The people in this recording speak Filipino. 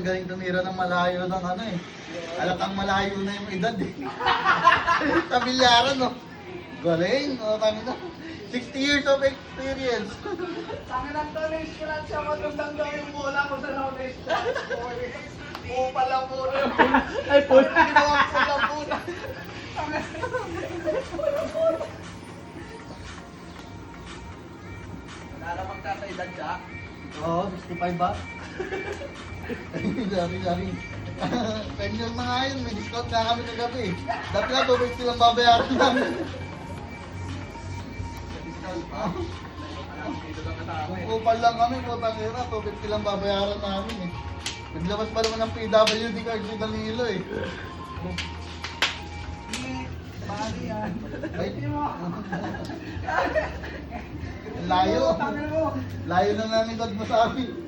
Galing tumira ng malayo ng ano eh. Alatang malayo na yung edad eh. Sa bilyaran no. Galing, tangi na. 60 years of experience. Tangin ang tulis ko lang siya matundang daw yung bola ko sa notice. Oo pala muna. Ay pula. Ginawang pula muna. Wala na magkakaedad siya. Oo, 65 ba? Sorry. 10 years na nga yun, may discount nga kami kagabi. Dati nga, 2 weeks silang babayaran namin. Kung kupal lang kami, putang ina, 2 weeks silang babayaran namin eh. Naglabas pa naman ng PWD card si Danilo eh. Bali yan. Ay, layo. Layo na nanitad mo sa amin.